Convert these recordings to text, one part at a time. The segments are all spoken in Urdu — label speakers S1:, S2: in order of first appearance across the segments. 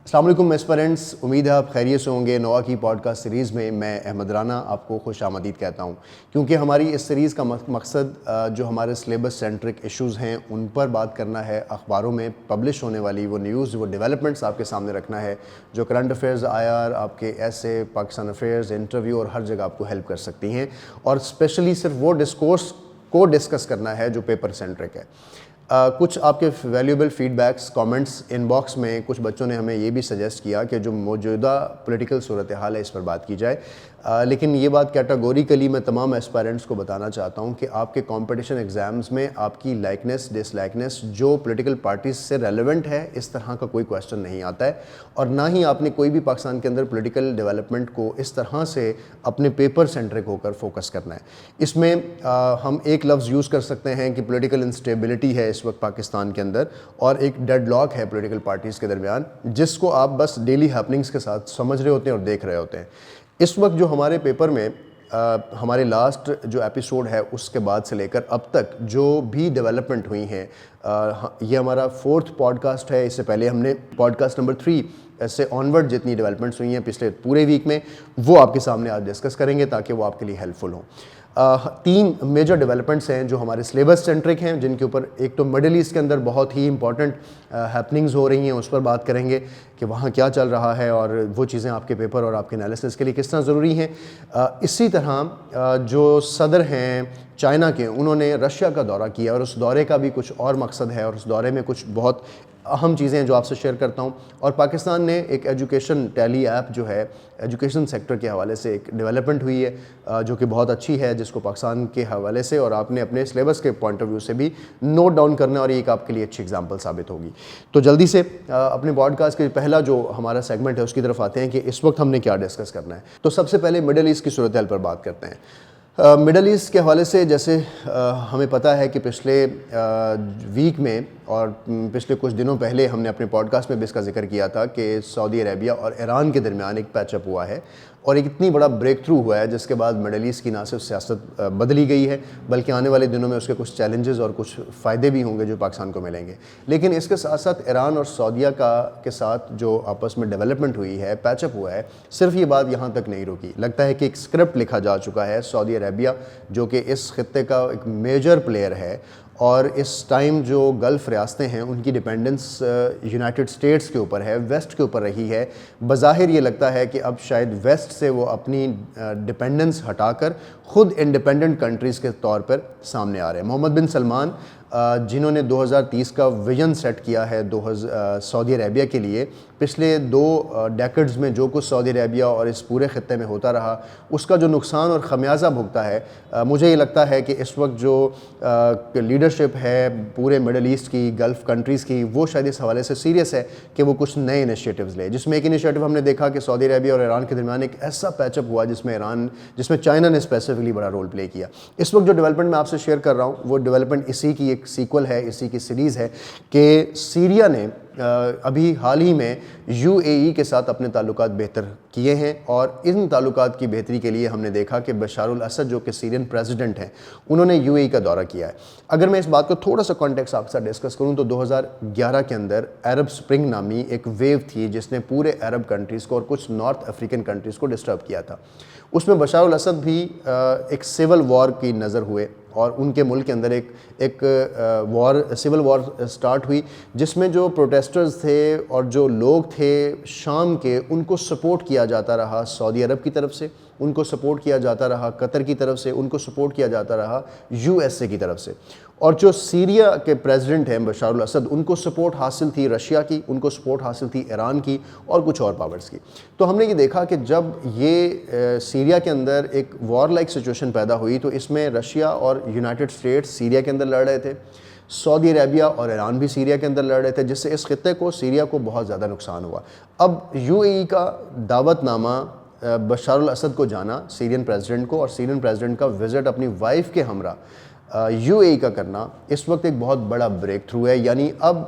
S1: السلام علیکم اسپرنٹس، امید ہے آپ خیریت سے ہوں گے۔ نوا کی پوڈ کاسٹ سیریز میں احمد رانا آپ کو خوش آمدید کہتا ہوں، کیونکہ ہماری اس سیریز کا مقصد جو ہمارے سلیبس سینٹرک ایشوز ہیں ان پر بات کرنا ہے، اخباروں میں پبلش ہونے والی وہ نیوز، وہ ڈیولپمنٹس آپ کے سامنے رکھنا ہے جو کرنٹ افیئرز، IR، آپ کے ایسے، پاکستان افیئرز، انٹرویو اور ہر جگہ آپ کو ہیلپ کر سکتی ہیں، اور اسپیشلی صرف وہ ڈسکورس کو ڈسکس کرنا ہے جو پیپر سینٹرک ہے۔ کچھ آپ کے valuable feedbacks, comments inbox میں کچھ بچوں نے ہمیں یہ بھی سجیسٹ کیا کہ جو موجودہ پولیٹیکل صورتحال ہے اس پر بات کی جائے، لیکن یہ بات کیٹاگوریکلی میں تمام ایسپائرنٹس کو بتانا چاہتا ہوں کہ آپ کے کمپٹیشن ایگزامز میں آپ کی لائکنس ڈس لائکنس جو پولیٹیکل پارٹیز سے ریلیونٹ ہے اس طرح کا کوئی کویشچن نہیں آتا ہے، اور نہ ہی آپ نے کوئی بھی پاکستان کے اندر پولیٹیکل ڈیولپمنٹ کو اس طرح سے اپنے پیپر سینٹرک ہو کر فوکس کرنا ہے۔ اس میں ہم ایک لفظ یوز کر سکتے ہیں کہ پولیٹیکل انسٹیبلٹی ہے اس وقت پاکستان کے اندر، اور ایک ڈیڈ لاک ہے پولیٹیکل پارٹیز کے درمیان، جس کو آپ بس ڈیلی ہیپننگز کے ساتھ سمجھ رہے ہوتے ہیں اور دیکھ رہے ہوتے ہیں۔ اس وقت جو ہمارے پیپر میں ہمارے لاسٹ جو ایپیسوڈ ہے اس کے بعد سے لے کر اب تک جو بھی ڈیولپمنٹ ہوئی ہیں، یہ ہمارا 4تھ پوڈ کاسٹ ہے۔ اس سے پہلے ہم نے پوڈ کاسٹ نمبر 3 سے آنورڈ جتنی ڈیولپمنٹس ہوئی ہیں پچھلے پورے ویک میں، وہ آپ کے سامنے آج ڈسکس کریں گے تاکہ وہ آپ کے لیے ہیلپ فل ہوں۔ 3 میجر ڈیولپمنٹس ہیں جو ہمارے سلیبس سینٹرک ہیں، جن کے اوپر ایک تو مڈل ایسٹ کے اندر بہت ہی امپورٹنٹ ہیپننگز ہو رہی ہیں، اس پر بات کریں گے کہ وہاں کیا چل رہا ہے اور وہ چیزیں آپ کے پیپر اور آپ کے انالیسس کے لیے کس طرح ضروری ہیں۔ اسی طرح جو صدر ہیں چائنا کے، انہوں نے رشیا کا دورہ کیا اور اس دورے کا بھی کچھ اور مقصد ہے، اور اس دورے میں کچھ بہت اہم چیزیں جو آپ سے شیئر کرتا ہوں۔ اور پاکستان نے ایک ایجوکیشن ٹیلی ایپ جو ہے ایجوکیشن سیکٹر کے حوالے سے ایک ڈیولپمنٹ ہوئی ہے جو کہ بہت اچھی ہے، جس کو پاکستان کے حوالے سے اور آپ نے اپنے سلیبس کے پوائنٹ آف ویو سے بھی نوٹ ڈاؤن کرنا ہے، اور یہ ایک آپ کے لیے اچھی ایگزامپل ثابت ہوگی۔ تو جلدی سے اپنے پوڈ کاسٹ کے پہلا جو ہمارا سیگمنٹ ہے اس کی طرف آتے ہیں کہ اس وقت ہم نے کیا ڈسکس کرنا ہے۔ تو سب سے پہلے مڈل ایسٹ کی صورتحال پر بات کرتے ہیں۔ مڈل ایسٹ کے حوالے سے جیسے ہمیں پتہ ہے کہ پچھلے ویک میں اور پچھلے کچھ دنوں پہلے ہم نے اپنے پوڈ کاسٹ میں بھی اس کا ذکر کیا تھا کہ سعودی عربیہ اور ایران کے درمیان ایک پیچ اپ ہوا ہے، اور ایک اتنی بڑا بریک تھرو ہوا ہے جس کے بعد مڈل ایسٹ کی نہ صرف سیاست بدلی گئی ہے بلکہ آنے والے دنوں میں اس کے کچھ چیلنجز اور کچھ فائدے بھی ہوں گے جو پاکستان کو ملیں گے۔ لیکن اس کے ساتھ ساتھ ایران اور سعودیہ کے ساتھ جو آپس میں ڈیولپمنٹ ہوئی ہے، پیچ اپ ہوا ہے، صرف یہ بات یہاں تک نہیں رکی۔ لگتا ہے کہ ایک اسکرپٹ لکھا جا چکا ہے۔ سعودی عربیہ جو کہ اس خطے کا ایک میجر پلیئر ہے، اور اس ٹائم جو گلف ریاستیں ہیں ان کی ڈیپینڈنس یونائٹڈ اسٹیٹس کے اوپر ہے، ویسٹ کے اوپر رہی ہے۔ بظاہر یہ لگتا ہے کہ اب شاید ویسٹ سے وہ اپنی ڈیپینڈنس ہٹا کر خود انڈیپینڈنٹ کنٹریز کے طور پر سامنے آ رہے ہیں۔ محمد بن سلمان جنہوں نے 2030 کا ویژن سیٹ کیا ہے سعودی عربیہ کے لیے، پچھلے 2 ڈیکڈز میں جو کچھ سعودی عربیہ اور اس پورے خطے میں ہوتا رہا، اس کا جو نقصان اور خمیازہ بھگتا ہے، مجھے یہ لگتا ہے کہ اس وقت جو لیڈرشپ ہے پورے مڈل ایسٹ کی، گلف کنٹریز کی، وہ شاید اس حوالے سے سیریس ہے کہ وہ کچھ نئے انیشیٹوز لے، جس میں ایک انیشیٹو ہم نے دیکھا کہ سعودی عربیہ اور ایران کے درمیان ایک ایسا پیچ اپ ہوا جس میں چائنا نے اسپیسیفکلی بڑا رول پلے کیا۔ اس وقت جو ڈیولپمنٹ میں آپ سے شیئر کر رہا ہوں وہ ڈیولپمنٹ اسی کی ایک سیکول ہے، اسی کی سیریز ہے کہ سیریا نے ابھی حال ہی میں UAE کے ساتھ اپنے تعلقات بہتر کیے ہیں، اور ان تعلقات کی بہتری کے لیے ہم نے دیکھا کہ بشار الاسد جو کہ سیرین پریزیڈنٹ ہیں، انہوں نے UAE کا دورہ کیا ہے۔ اگر میں اس بات کو تھوڑا سا کانٹیکسٹ آپ کے ساتھ ڈسکس کروں تو 2011 کے اندر عرب سپرنگ نامی ایک ویو تھی جس نے پورے عرب کنٹریز کو اور کچھ نارتھ افریقن کنٹریز کو ڈسٹرب کیا تھا۔ اس میں بشار الاسد بھی ایک سول وار کی نظر ہوئے، اور ان کے ملک کے اندر ایک سول وار سٹارٹ ہوئی جس میں جو پروٹیسٹرز تھے اور جو لوگ تھے شام کے، ان کو سپورٹ کیا جاتا رہا سعودی عرب کی طرف سے، ان کو سپورٹ کیا جاتا رہا قطر کی طرف سے، ان کو سپورٹ کیا جاتا رہا USA کی طرف سے، اور جو سیریا کے پریزیڈنٹ ہیں بشار الاسد، ان کو سپورٹ حاصل تھی رشیا کی، ان کو سپورٹ حاصل تھی ایران کی اور کچھ اور پاورز کی۔ تو ہم نے یہ دیکھا کہ جب یہ سیریا کے اندر ایک وار لائک سچویشن پیدا ہوئی تو اس میں رشیا اور یونائٹڈ اسٹیٹس سیریا کے اندر لڑ رہے تھے، سعودی عربیہ اور ایران بھی سیریا کے اندر لڑ رہے تھے، جس سے اس خطے کو، سیریا کو بہت زیادہ نقصان ہوا۔ اب UAE کا دعوت نامہ بشار الاسد کو جانا، سیرین پریزیڈنٹ کو، اور سیرین پریزیڈنٹ کا وزٹ اپنی وائف کے ہمراہ یو اے ای کا کرنا اس وقت ایک بہت بڑا بریک تھرو ہے. یعنی اب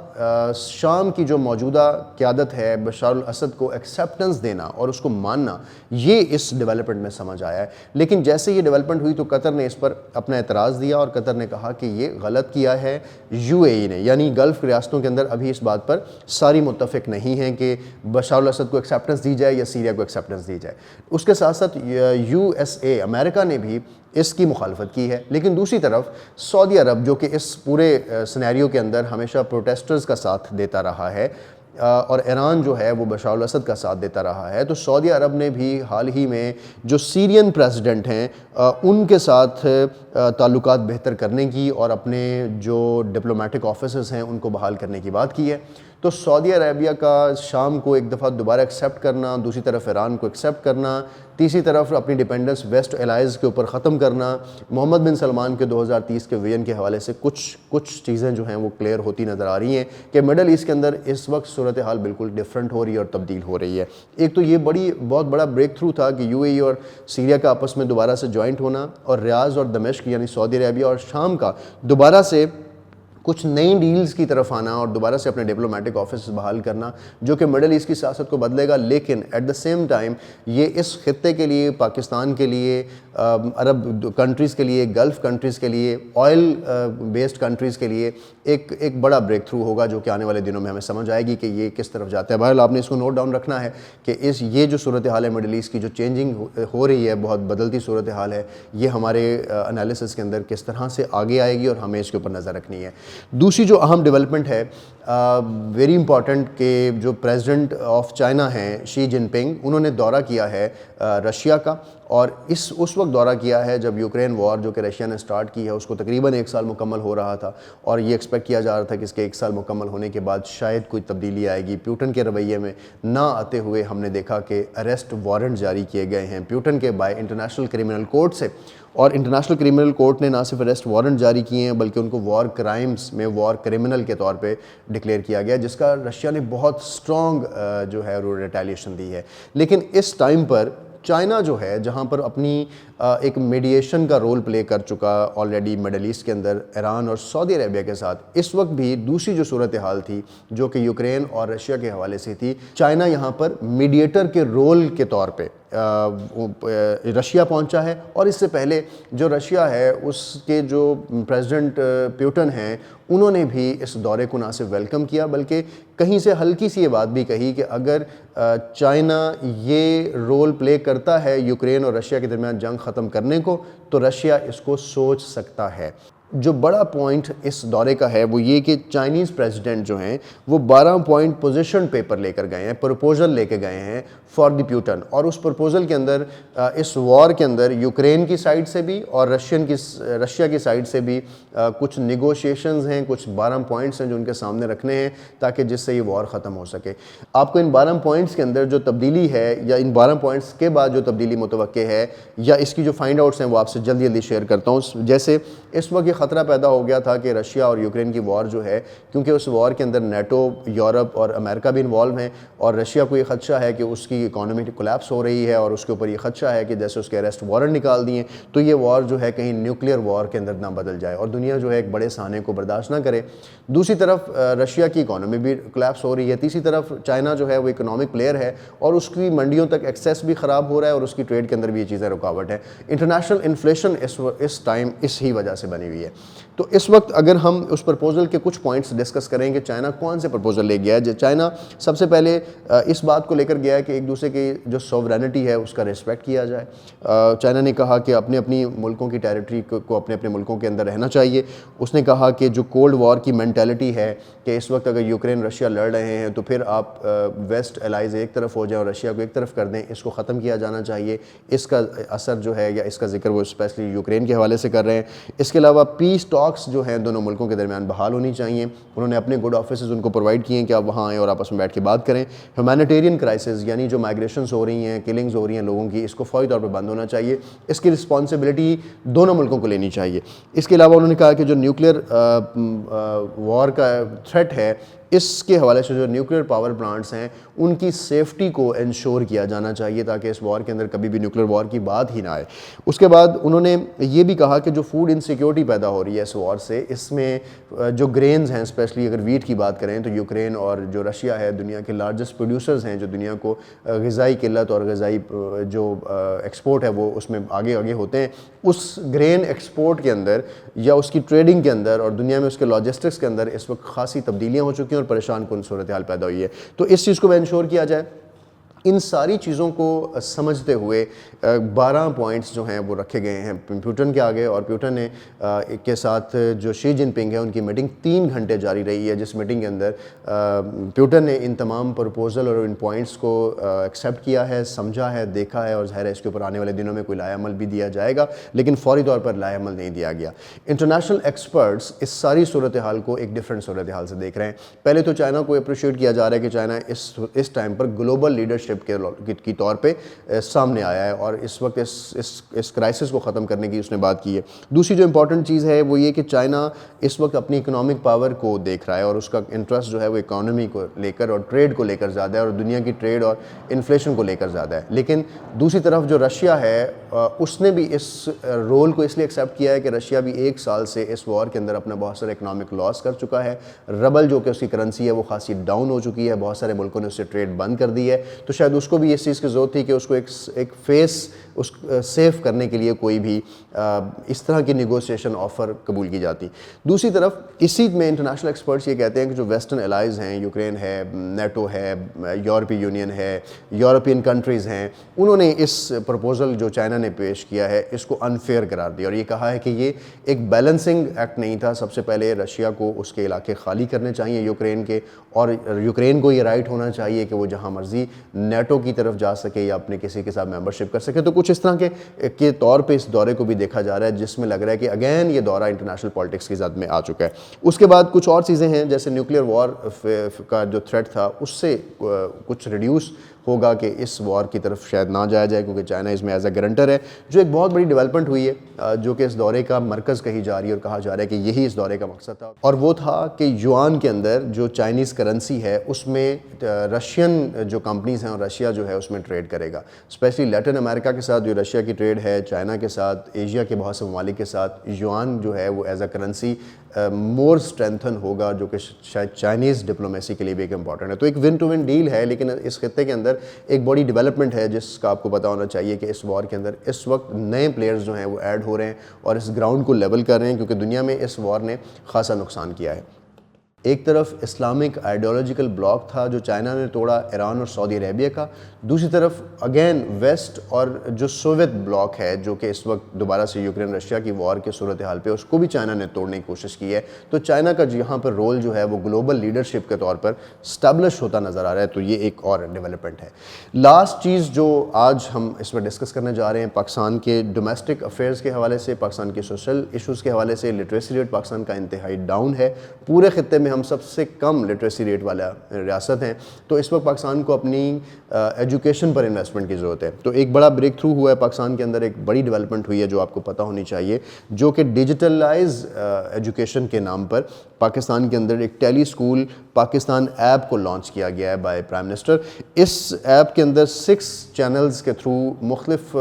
S1: شام کی جو موجودہ قیادت ہے بشار الاسد کو ایکسیپٹنس دینا اور اس کو ماننا, یہ اس ڈیولپمنٹ میں سمجھ آیا ہے. لیکن جیسے یہ ڈیولپمنٹ ہوئی تو قطر نے اس پر اپنا اعتراض دیا اور قطر نے کہا کہ یہ غلط کیا ہے یو اے ای نے. یعنی گلف ریاستوں کے اندر ابھی اس بات پر ساری متفق نہیں ہیں کہ بشار الاسد کو ایکسیپٹنس دی جائے یا سیریا کو ایکسیپٹنس دی جائے. اس کے ساتھ ساتھ یو ایس اے امریکہ نے بھی اس کی مخالفت کی ہے. لیکن دوسری طرف سعودی عرب جو کہ اس پورے سینیریو کے اندر ہمیشہ پروٹیسٹرز کا ساتھ دیتا رہا ہے اور ایران جو ہے وہ بشار الاسد کا ساتھ دیتا رہا ہے, تو سعودی عرب نے بھی حال ہی میں جو سیرین پریزیڈنٹ ہیں ان کے ساتھ تعلقات بہتر کرنے کی اور اپنے جو ڈپلومیٹک آفیسز ہیں ان کو بحال کرنے کی بات کی ہے. تو سعودی عربیہ کا شام کو ایک دفعہ دوبارہ ایکسیپٹ کرنا, دوسری طرف ایران کو ایکسیپٹ کرنا, تیسری طرف اپنی ڈیپینڈنس ویسٹ الائز کے اوپر ختم کرنا, محمد بن سلمان کے 2030 کے ویژن کے حوالے سے کچھ چیزیں جو ہیں وہ کلیئر ہوتی نظر آ رہی ہیں کہ مڈل ایسٹ کے اندر اس وقت صورتحال بالکل ڈیفرنٹ ہو رہی ہے اور تبدیل ہو رہی ہے. ایک تو یہ بہت بڑا بریک تھرو تھا کہ یو اے ای اور سیریا کا آپس میں دوبارہ سے جوائنٹ ہونا, اور ریاض اور دمشق یعنی سعودی عربیہ اور شام کا دوبارہ سے کچھ نئی ڈیلز کی طرف آنا اور دوبارہ سے اپنے ڈپلومیٹک آفس بحال کرنا, جو کہ مڈل ایسٹ کی سیاست کو بدلے گا. لیکن ایٹ دا سیم ٹائم یہ اس خطے کے لیے, پاکستان کے لیے, عرب کنٹریز کے لیے, گلف کنٹریز کے لیے, آئل بیسڈ کنٹریز کے لیے ایک بڑا بریک تھرو ہوگا, جو کہ آنے والے دنوں میں ہمیں سمجھ آئے گی کہ یہ کس طرف جاتا ہے. بہرحال آپ نے اس کو نوٹ ڈاؤن رکھنا ہے کہ یہ جو صورتحال ہے مڈل ایسٹ کی, جو چینجنگ ہو رہی ہے, بہت بدلتی صورتحال ہے, یہ ہمارے انالیسس کے اندر کس طرح سے آگے آئے گی اور ہمیں اس کے اوپر نظر رکھنی ہے. دوسری جو اہم ڈیولپمنٹ ہے ویری امپورٹنٹ کہ جو پریزیڈنٹ آف چائنا ہیں شی جن پنگ, انہوں نے دورہ کیا ہے رشیا کا, اور اس وقت دورہ کیا ہے جب یوکرین وار جو کہ رشیا نے سٹارٹ کی ہے اس کو تقریباً 1 سال مکمل ہو رہا تھا, اور یہ ایکسپیکٹ کیا جا رہا تھا کہ اس کے 1 سال مکمل ہونے کے بعد شاید کوئی تبدیلی آئے گی. پیوٹن کے رویے میں نہ آتے ہوئے ہم نے دیکھا کہ اریسٹ وارنٹ جاری کیے گئے ہیں پیوٹن کے بائی انٹرنیشنل کرمنل کورٹ سے, اور انٹرنیشنل کرمنل کورٹ نے نہ صرف اریسٹ وارنٹ جاری کیے ہیں بلکہ ان کو وار کرائمز میں وار کرمنل کے طور پہ ڈکلیئر کیا گیا, جس کا رشیا نے بہت سٹرونگ جو ہے ریٹیلیشن دی ہے. لیکن اس ٹائم پر چائنا جو ہے, جہاں پر اپنی ایک میڈیشن کا رول پلے کر چکا آلریڈی مڈل ایسٹ کے اندر ایران اور سعودی عربیہ کے ساتھ, اس وقت بھی دوسری جو صورتحال تھی جو کہ یوکرین اور رشیا کے حوالے سے تھی, چائنا یہاں پر میڈیٹر کے رول کے طور پہ رشیا پہنچا ہے. اور اس سے پہلے جو رشیا ہے اس کے جو پریزیڈنٹ پیوٹن ہیں, انہوں نے بھی اس دورے کو نہ صرف ویلکم کیا بلکہ کہیں سے ہلکی سی یہ بات بھی کہی کہ اگر چائنا یہ رول پلے کرتا ہے یوکرین اور رشیا کے درمیان جنگ ختم کرنے کو, تو رشیا اس کو سوچ سکتا ہے. جو بڑا پوائنٹ اس دورے کا ہے وہ یہ کہ چائنیز پریزیڈنٹ جو ہیں وہ 12 پوائنٹ پوزیشن پیپر لے کر گئے ہیں, پروپوزل لے کے گئے ہیں فار دی پیوٹن, اور اس پروپوزل کے اندر اس وار کے اندر یوکرین کی سائڈ سے بھی اور رشیا کی سائڈ سے بھی کچھ نیگوشیشنز ہیں, کچھ 12 پوائنٹس ہیں جو ان کے سامنے رکھنے ہیں تاکہ جس سے یہ وار ختم ہو سکے. آپ کو ان 12 پوائنٹس کے اندر جو تبدیلی ہے یا ان 12 پوائنٹس کے بعد جو تبدیلی متوقع ہے یا اس کی جو فائنڈ آؤٹس ہیں وہ آپ سے جلدی شیئر کرتا ہوں. جیسے اس وقت یہ خطرہ پیدا ہو گیا تھا کہ رشیا اور یوکرین کی وار جو ہے, کیونکہ اس وار کے اندر نیٹو, یورپ اور امریکہ بھی انوالو ہیں, اور رشیا کو یہ خدشہ ہے کہ اس کی اکانومی کولیپس ہو رہی ہے اور اس کے اوپر یہ خدشہ ہے کہ جیسے اس کے اریسٹ وارنٹ نکال دیے تو یہ وار جو ہے کہیں نیوکلیئر وار کے اندر نہ بدل جائے اور دنیا جو ہے ایک بڑے سانے کو برداشت نہ کرے. دوسری طرف رشیا کی اکانومی بھی کولیپس ہو رہی ہے, تیسری طرف چائنا جو ہے وہ اکنامک پلیئر ہے اور اس کی منڈیوں تک ایکسیس بھی خراب ہو رہا ہے اور اس کی ٹریڈ کے اندر بھی یہ چیزیں رکاوٹ ہے. انٹرنیشنل انفلیشن اس ٹائم اس ہی وجہ سے بنی ہوئی ہے. تو اس وقت اگر ہم اس پرپوزل کے کچھ پوائنٹس ڈسکس کریں کہ چائنا کون سے پرپوزل لے گیا ہے. چائنا سب سے پہلے اس بات کو لے کر گیا ہے کہ ایک دوسرے کی جو سوورینٹی ہے اس کا ریسپیکٹ کیا جائے. چائنا نے کہا کہ اپنی ملکوں کی ٹیریٹری کو اپنے ملکوں کے اندر رہنا چاہیے. اس نے کہا کہ جو کولڈ وار کی مینٹیلٹی ہے کہ اس وقت اگر یوکرین رشیا لڑ رہے ہیں تو پھر آپ ویسٹ الائز ایک طرف ہو جائیں اور رشیا کو ایک طرف کر دیں, اس کو ختم کیا جانا چاہیے. اس کا اثر جو ہے یا اس کا ذکر وہ اسپیشلی یوکرین کے حوالے سے کر رہے ہیں. اس کے علاوہ پیس ٹاکس جو ہیں دونوں ملکوں کے درمیان بحال ہونی چاہیے. انہوں نے اپنے گڈ آفیسز ان کو پرووائڈ کیے ہیں کہ آپ وہاں آئیں اور آپس میں بیٹھ کے بات کریں. ہیومینیٹیرین کرائسس یعنی جو مائگریشنز ہو رہی ہیں, کلنگز ہو رہی ہیں لوگوں کی, اس کو فوری طور پہ بند ہونا چاہیے. اس کی رسپانسبلٹی دونوں ملکوں کو لینی چاہیے. اس کے علاوہ انہوں نے کہا کہ جو نیوکلیئر وار کا تھریٹ ہے اس کے حوالے سے جو نیوکلیر پاور پلانٹس ہیں ان کی سیفٹی کو انشور کیا جانا چاہیے تاکہ اس وار کے اندر کبھی بھی نیوکلیر وار کی بات ہی نہ آئے. اس کے بعد انہوں نے یہ بھی کہا کہ جو فوڈ انسیکیورٹی پیدا ہو رہی ہے اس وار سے, اس میں جو گرینز ہیں اسپیشلی اگر ویٹ کی بات کریں تو یوکرین اور جو رشیا ہے دنیا کے لارجسٹ پروڈیوسرز ہیں جو دنیا کو غذائی قلت اور غذائی جو ایکسپورٹ ہے وہ اس میں آگے ہوتے ہیں. اس گرین ایکسپورٹ کے اندر یا اس کی ٹریڈنگ کے اندر اور دنیا میں اس کے لاجسٹکس کے اندر اس وقت خاصی تبدیلیاں ہو چکی ہیں اور پریشان کن صورتحال پیدا ہوئی ہے. تو اس چیز کو بھی انشور کیا جائے. ان ساری چیزوں کو سمجھتے ہوئے 12 پوائنٹس جو ہیں وہ رکھے گئے ہیں پیوٹن کے آگے, اور پیوٹن نے کے ساتھ جو شی جن پنگ ہے ان کی میٹنگ 3 گھنٹے جاری رہی ہے, جس میٹنگ کے اندر پیوٹن نے ان تمام پرپوزل اور ان پوائنٹس کو ایکسیپٹ کیا ہے, سمجھا ہے, دیکھا ہے, اور ظاہر ہے اس کے اوپر آنے والے دنوں میں کوئی لائحہ عمل بھی دیا جائے گا, لیکن فوری طور پر لائحہ عمل نہیں دیا گیا. انٹرنیشنل ایکسپرٹس اس ساری صورتحال کو ایک ڈفرینٹ صورتحال سے دیکھ رہے ہیں. پہلے تو چائنا کو اپریشیٹ کیا جا رہا ہے کہ چائنا اس ٹائم پر گلوبل لیڈرشپ کی طور پہ سامنے آیا ہے اور اس وقت اس کرائسس کو ختم کرنے کی اس نے بات کی ہے. دوسری جو امپورٹنٹ چیز ہے وہ یہ کہ چائنا اس وقت اپنی اکنامک پاور کو دیکھ رہا ہے اور اس کا انٹرسٹ جو ہے وہ اکانومی کو لے کر اور ٹریڈ کو لے کر زیادہ ہے اور دنیا کی ٹریڈ اور انفلیشن کو لے کر زیادہ ہے. لیکن دوسری طرف جو رشیا ہے اس نے بھی اس رول کو اس لیے ایکسیپٹ کیا ہے کہ رشیا بھی 1 سال سے اس وار کے اندر اپنا بہت سارا اکنامک لاس کر چکا ہے. ربل جو کہ اس کی کرنسی ہے وہ خاصی ڈاؤن ہو چکی ہے, بہت سارے ملکوں نے اس سے ٹریڈ بند کر دی ہے. تو شاید اس کو بھی اس چیز کی ضرورت تھی کہ اس کو ایک فیس اس سیف کرنے کے لیے کوئی بھی اس طرح کی نیگوسیشن آفر قبول کی جاتی. دوسری طرف اسی میں انٹرنیشنل ایکسپرٹس یہ کہتے ہیں کہ جو ویسٹرن الائز ہیں, یوکرین ہے, نیٹو ہے, یورپی یونین ہے, یورپین کنٹریز ہیں, انہوں نے اس پرپوزل جو چائنا نے پیش کیا ہے اس کو انفیئر قرار دیا اور یہ کہا ہے کہ یہ ایک بیلنسنگ ایکٹ نہیں تھا. سب سے پہلے رشیا کو اس کے علاقے خالی کرنے چاہیے یوکرین کے, اور یوکرین کو یہ رائٹ ہونا چاہیے کہ وہ جہاں مرضی نیٹو کی طرف جا سکے یا اپنے کسی کے ساتھ ممبرشپ کر سکے. تو کچھ اس طرح کے طور پہ اس دورے کو بھی دیکھا جا رہا ہے جس میں لگ رہا ہے کہ اگین یہ دورہ انٹرنیشنل پالیٹکس کی زد میں آ چکا ہے. اس کے بعد کچھ اور چیزیں ہیں جیسے نیوکلیر وار کا جو تھریٹ تھا اس سے کچھ ریڈیوس ہوگا کہ اس وار کی طرف شاید نہ جایا جائے کیونکہ چائنا اس میں ایز اے گارنٹر ہے, جو ایک بہت بڑی ڈیولپمنٹ ہوئی ہے جو کہ اس دورے کا مرکز کہی جا رہی ہے اور کہا جا رہا ہے کہ یہی اس دورے کا مقصد تھا, اور وہ تھا کہ یوان کے اندر جو چائنیز کرنسی ہے اس میں رشین جو کمپنیز ہیں اور رشیا جو ہے اس میں ٹریڈ کرے گا. اسپیشلی لیٹن امریکہ کے ساتھ جو رشیا کی ٹریڈ ہے, چائنا کے ساتھ, ایشیا کے بہت سے ممالک کے ساتھ یوان جو ہے وہ as a currency more strengthen ہوگا, جو کہ شاید چائنیز ڈپلومیسی کے لیے بھی ایک امپورٹنٹ ہے. تو ایک ون ٹو ون ڈیل ہے, لیکن اس خطے کے اندر ایک بڑی ڈیولپمنٹ ہے جس کا آپ کو پتہ ہونا چاہیے کہ اس وار کے اندر اس وقت نئے پلیئرز جو ہیں وہ ایڈ ہو رہے ہیں اور اس گراؤنڈ کو لیول کر رہے ہیں کیونکہ دنیا میں اس وار نے خاصا نقصان کیا ہے. ایک طرف اسلامک آئیڈیالوجیکل بلاک تھا جو چائنا نے توڑا ایران اور سعودی عربیہ کا, دوسری طرف اگین ویسٹ اور جو سوویت بلاک ہے جو کہ اس وقت دوبارہ سے یوکرین رشیا کی وار کے صورتحال پہ اس کو بھی چائنا نے توڑنے کی کوشش کی ہے. تو چائنا کا یہاں پر رول جو ہے وہ گلوبل لیڈرشپ کے طور پر اسٹیبلش ہوتا نظر آ رہا ہے. تو یہ ایک اور ڈیولپمنٹ ہے. لاسٹ چیز جو آج ہم اس میں ڈسکس کرنے جا رہے ہیں پاکستان کے ڈومیسٹک افیئرز کے حوالے سے, پاکستان کے سوشل ایشوز کے حوالے سے. لٹریسی ریٹ پاکستان کا انتہائی ڈاؤن ہے, پورے خطے میں ہم سب سے کم لٹریسی ریٹ والا ریاست ہیں. تو اس وقت پاکستان کو اپنی ایجوکیشن پر انویسٹمنٹ کی ضرورت ہے. تو ایک بڑا بریک تھرو ہوا ہے پاکستان کے اندر, ایک بڑی ڈیولپمنٹ ہوئی ہے جو آپ کو پتہ ہونی چاہیے, جو کہ ڈیجیٹلائز ایجوکیشن کے نام پر پاکستان کے اندر ایک ٹیلی اسکول پاکستان ایپ کو لانچ کیا گیا ہے بائی پرائم منسٹر. اس ایپ کے اندر 6 چینلز کے تھرو مختلف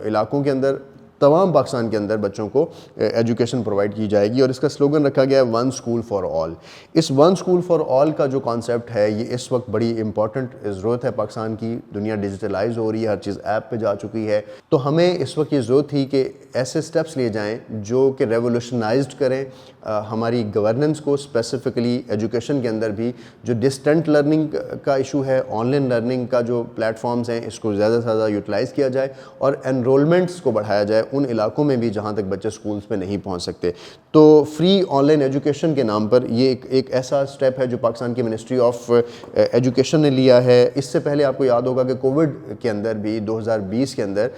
S1: علاقوں کے اندر تمام پاکستان کے اندر بچوں کو ایجوکیشن پرووائڈ کی جائے گی اور اس کا سلوگن رکھا گیا ہے 1 اسکول فار آل. اس 1 اسکول فار آل کا جو کانسیپٹ ہے یہ اس وقت بڑی امپورٹنٹ ضرورت ہے پاکستان کی. دنیا ڈیجیٹلائز ہو رہی ہے, ہر چیز ایپ پہ جا چکی ہے, تو ہمیں اس وقت یہ ضرورت تھی کہ ایسے سٹیپس لیے جائیں جو کہ ریولوشنائزڈ کریں ہماری گورننس کو. اسپیسیفکلی ایجوکیشن کے اندر بھی جو ڈسٹنٹ لرننگ کا ایشو ہے, آن لائن لرننگ کا جو پلیٹ فارمز ہیں, اس کو زیادہ سے زیادہ یوٹیلائز کیا جائے اور انرولمنٹس کو بڑھایا جائے ان علاقوں میں بھی جہاں تک بچے سکولز پہ نہیں پہنچ سکتے. تو فری آن لائن ایجوکیشن کے نام پر یہ ایک ایسا سٹیپ ہے جو پاکستان کی منسٹری آف ایجوکیشن نے لیا ہے. اس سے پہلے آپ کو یاد ہوگا کہ کووڈ کے اندر بھی 2020 کے اندر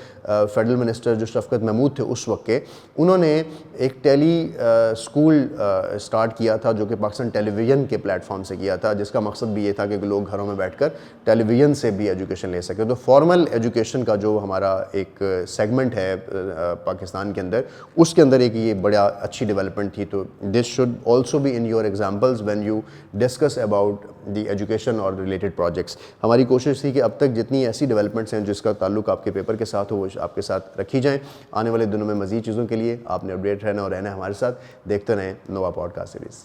S1: فیڈرل منسٹر جو شفقت محمود تھے اس وقت کے, انہوں نے ایک ٹیلی اسکول اسٹارٹ کیا تھا جو کہ پاکستان ٹیلی ویژن کے پلیٹ فارم سے کیا تھا, جس کا مقصد بھی یہ تھا کہ لوگ گھروں میں بیٹھ کر ٹیلی ویژن سے بھی ایجوکیشن لے سکیں. تو فارمل ایجوکیشن کا جو ہمارا ایک سیگمنٹ ہے پاکستان کے اندر, اس کے اندر ایک یہ بڑا اچھی ڈیولپمنٹ تھی. تو this should also be in your examples when you discuss about the education اور ریلیٹڈ پروجیکٹس. ہماری کوشش تھی کہ اب تک جتنی ایسی ڈیولپمنٹس ہیں جس کا تعلق آپ کے پیپر کے ساتھ ہو وہ آپ کے ساتھ رکھی جائیں. آنے والے دنوں میں مزید چیزوں کے لیے آپ نے اپڈیٹ رہنا اور رہنا ہمارے ساتھ. دیکھتے رہیں نووا پوڈ کاسٹ سیریز.